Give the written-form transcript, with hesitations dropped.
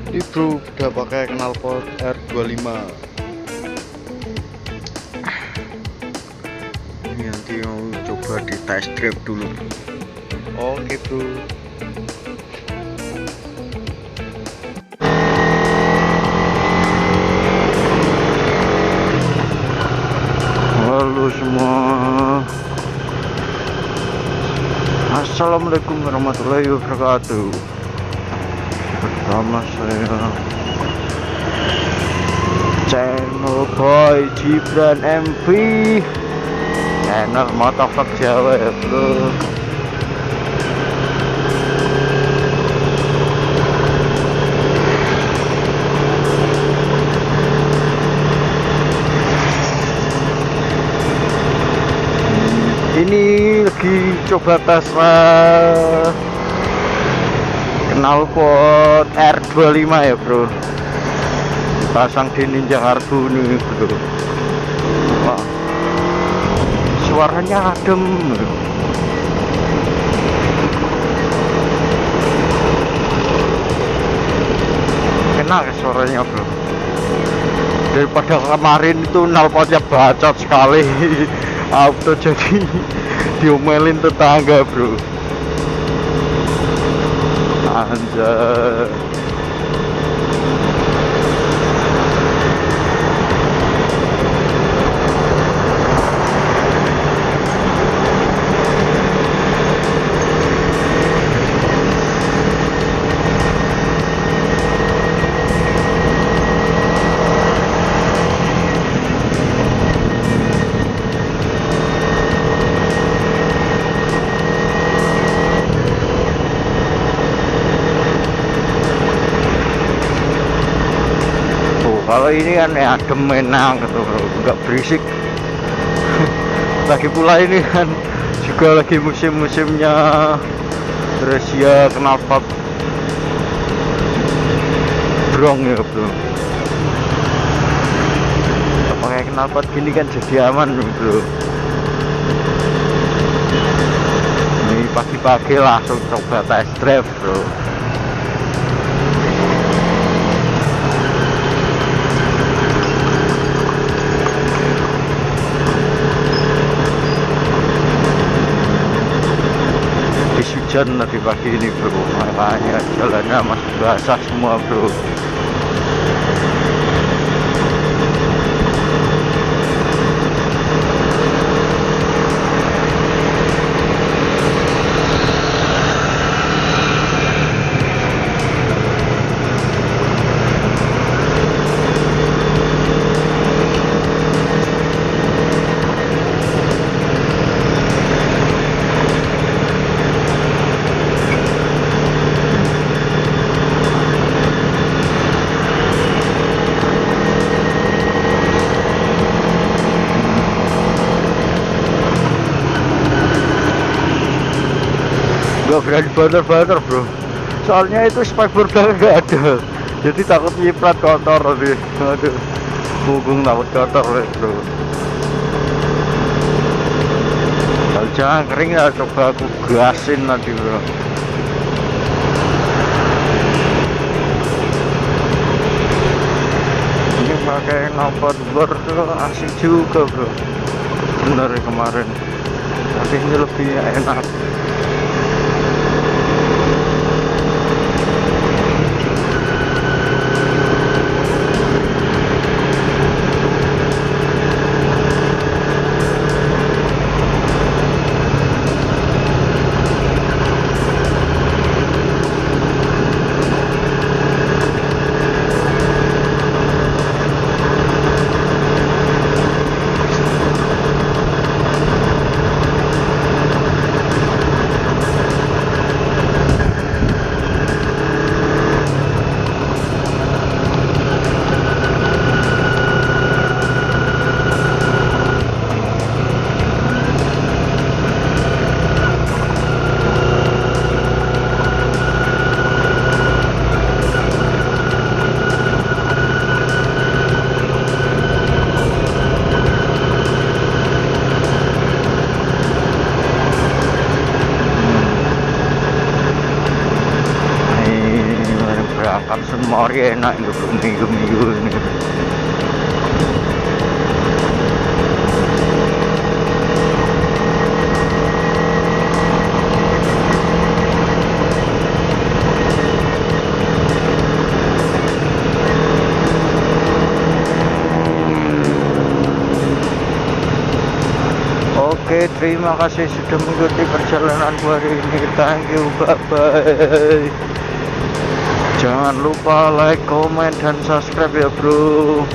Ini bro udah pakai knalpot R25. Ini nanti mau coba di test drive dulu. Oke bro. Halo semua, assalamualaikum warahmatullahi wabarakatuh. Bersama saya channel Boy Gibran MV, channel motovlog Jawa ya bro. Ini lagi coba tes knalpot R25 ya bro, pasang di Ninja Karbu nih bro. Wah, suaranya adem bro. Enak ya suaranya bro, daripada kemarin itu knalpotnya bacot sekali. Auto jadi diomelin tetangga bro. Anjay. Kalau ini kan ya adem enak gitu bro, nggak berisik. Lagi pula ini kan juga lagi musim-musimnya razia knalpot brong ya bro. Pakai knalpot gini kan jadi aman bro. Ini pagi-pagi langsung coba test drive bro. Hujan lagi pagi ini bro, makanya jalannya masih basah semua bro. Gak berani banter-banter bro, soalnya itu spakbor belakang gak ada, jadi takut nyiprat kotor nih. Aduh, punggung takut kotor bro. Kalau jangan kering ya coba aku gasin nanti bro. Ini pakai knalpot bor tuh asik juga bro, bener ya kemarin, tapi ini lebih enak. makan semori enak itu bro, minggu-minggu ini. Oke, terima kasih sudah mengikuti perjalanan hari ini. Thank you, bye bye. Jangan lupa like, comment, dan subscribe ya bro.